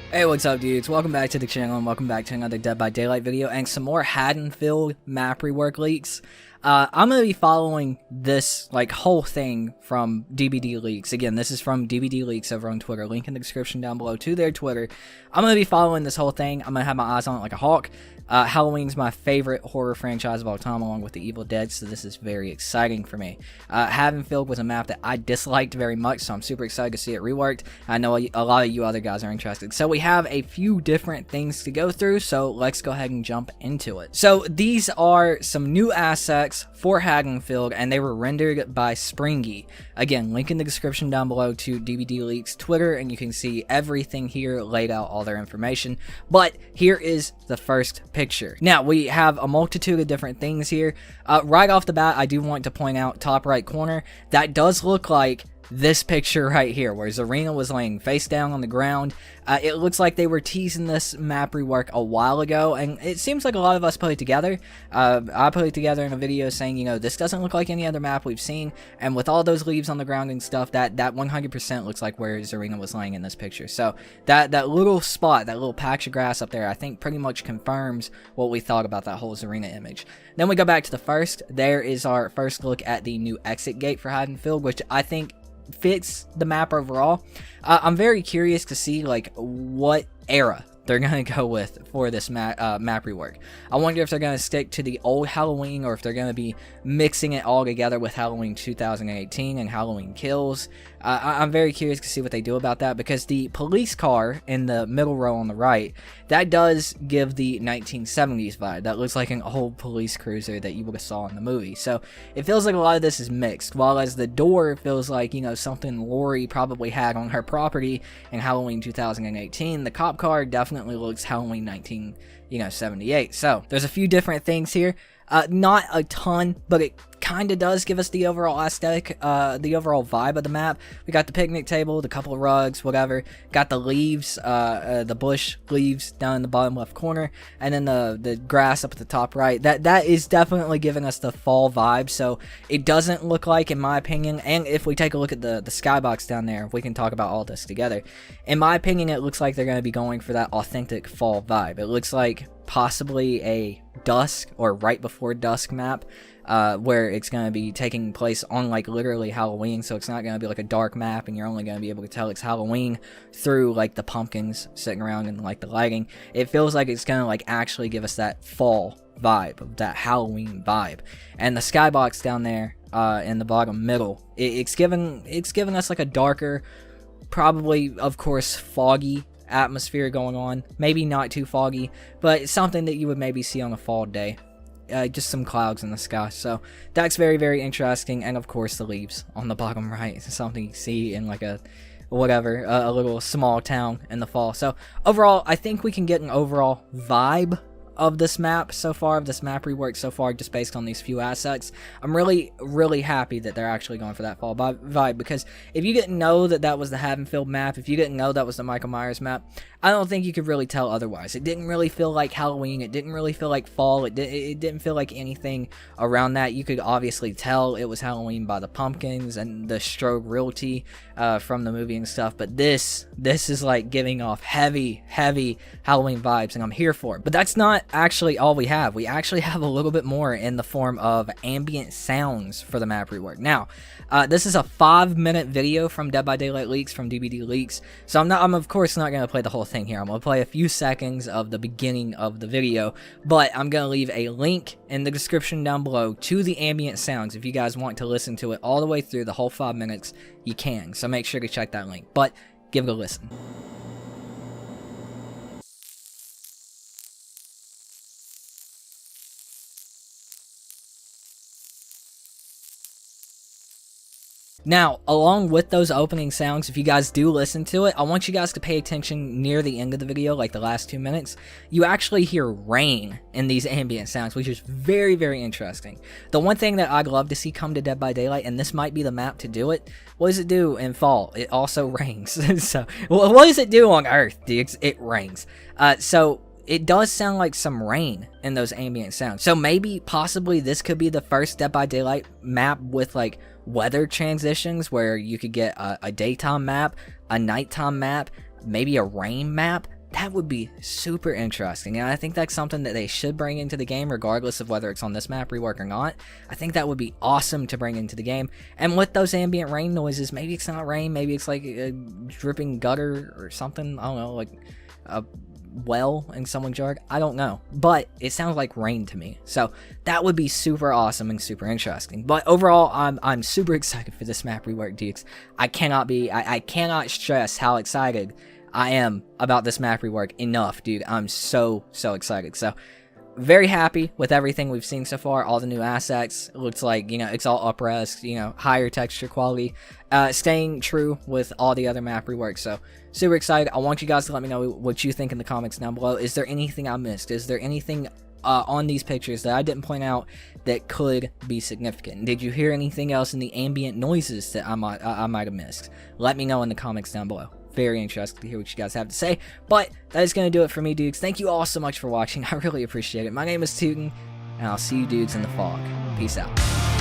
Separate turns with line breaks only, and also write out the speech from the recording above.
Hey, what's up, dudes? Welcome back to the channel and welcome back to another Dead by Daylight video and some more Haddonfield map rework leaks. I'm going to be following this whole thing from dbdleaks. Again, this is from dbdleaks over on Twitter. Link in the description down below to their Twitter. I'm going to be following this whole thing. I'm going to have my eyes on it like a hawk. Halloween's my favorite horror franchise of all time, along with the Evil Dead, so this is very exciting for me. Haddonfield was a map that I disliked very much, so I'm super excited to see it reworked. I know a lot of you other guys are interested. So we have a few different things to go through, so let's go ahead and jump into it. So these are some new assets for Haddonfield, and they were rendered by Springy. Again, link in the description down below to dbdleaks Twitter, and you can see everything here laid out, all their information. But here is the first picture. Now, we have a multitude of different things here. Right off the bat, I do want to point out top right corner, that does look like this picture right here, where Zarina was laying face down on the ground. It looks like they were teasing this map rework a while ago, and it seems like a lot of us put it together. I put it together in a video saying, you know, this doesn't look like any other map we've seen, and with all those leaves on the ground and stuff, that 100% looks like where Zarina was laying in this picture. So that little spot, that little patch of grass up there, I think pretty much confirms what we thought about that whole Zarina image. Then we go back to the first. There is our first look at the new exit gate for Haddonfield, which I think fits the map overall. I'm very curious to see what era they're going to go with for this map rework. I wonder if they're going to stick to the old Halloween or if they're going to be mixing it all together with Halloween 2018 and Halloween Kills. I'm very curious to see what they do about that, because the police car in the middle row on the right, that does give the 1970s vibe. That looks like an old police cruiser that you would have saw in the movie. So it feels like a lot of this is mixed, while as the door feels like, you know, something Lori probably had on her property in Halloween 2018. The cop car definitely looks Halloween 1978. So there's a few different things here. Not a ton, but it kind of does give us the overall aesthetic, the overall vibe of the map. We got the picnic table, the couple of rugs, whatever. Got the leaves, the bush leaves down in the bottom left corner, and then the grass up at the top right. That is definitely giving us the fall vibe. So it doesn't look like, in my opinion, and if we take a look at the skybox down there, we can talk about all this together. In my opinion, it looks like they're going to be going for that authentic fall vibe. It looks like possibly a dusk or right before dusk map, where it's going to be taking place on literally Halloween, so it's not going to be like a dark map and you're only going to be able to tell it's Halloween through the pumpkins sitting around and the lighting. It feels like it's going to actually give us that fall vibe, that Halloween vibe. And the skybox down there in the bottom middle, it's giving us a darker, probably of course foggy atmosphere going on. Maybe not too foggy, but it's something that you would maybe see on a fall day. Just some clouds in the sky. So that's very, very interesting. And of course the leaves on the bottom right is something you see in a little small town in the fall. So overall, I think we can get an overall vibe of this map so far, of this map rework so far, just based on these few assets. I'm really, really happy that they're actually going for that fall vibe, because if you didn't know that was the Haddonfield map, if you didn't know that was the Michael Myers map, I don't think you could really tell otherwise. It didn't really feel like Halloween, it didn't really feel like fall, it didn't feel like anything around that. You could obviously tell it was Halloween by the pumpkins and the strobe realty from the movie and stuff, but this is giving off heavy Halloween vibes, and I'm here for it. But that's not actually all we have. We actually have a little bit more in the form of ambient sounds for the map rework. Now, this is a 5-minute video from Dead by Daylight Leaks from dbdleaks, so I'm of course not going to play the whole thing here. I'm going to play a few seconds of the beginning of the video, but I'm going to leave a link in the description down below to the ambient sounds. If you guys want to listen to it all the way through the whole 5 minutes, you can, so make sure to check that link, but give it a listen. Now, along with those opening sounds, if you guys do listen to it, I want you guys to pay attention near the end of the video, the last 2 minutes. You actually hear rain in these ambient sounds, which is very, very interesting. The one thing that I'd love to see come to Dead by Daylight, and this might be the map to do it, what does it do in fall? It also rains. So, what does it do on Earth? It rains. So it does sound like some rain in those ambient sounds. So maybe, possibly, this could be the first Dead by Daylight map with weather transitions, where you could get a daytime map, a nighttime map, maybe a rain map. That would be super interesting, and I think that's something that they should bring into the game regardless of whether it's on this map rework or not. I think that would be awesome to bring into the game. And with those ambient rain noises, maybe it's not rain, maybe it's like a dripping gutter or something, I don't know, like a well in someone's yard, I don't know, but it sounds like rain to me, so that would be super awesome and super interesting. But overall, I'm super excited for this map rework, Dukes. I cannot stress how excited I am about this map rework enough, dude. I'm so excited. So very happy with everything we've seen so far. All the new assets, it looks like, you know, it's all up-res, you know, higher texture quality, staying true with all the other map reworks. So super excited. I want you guys to let me know what you think in the comments down below. Is there anything I missed? Is there anything on these pictures that I didn't point out that could be significant? Did you hear anything else in the ambient noises that I might have missed? Let me know in the comments down below. Very interested to hear what you guys have to say. But that is going to do it for me, dudes. Thank you all so much for watching. I really appreciate it. My name is Tootin, and I'll see you dudes in the fog. Peace out.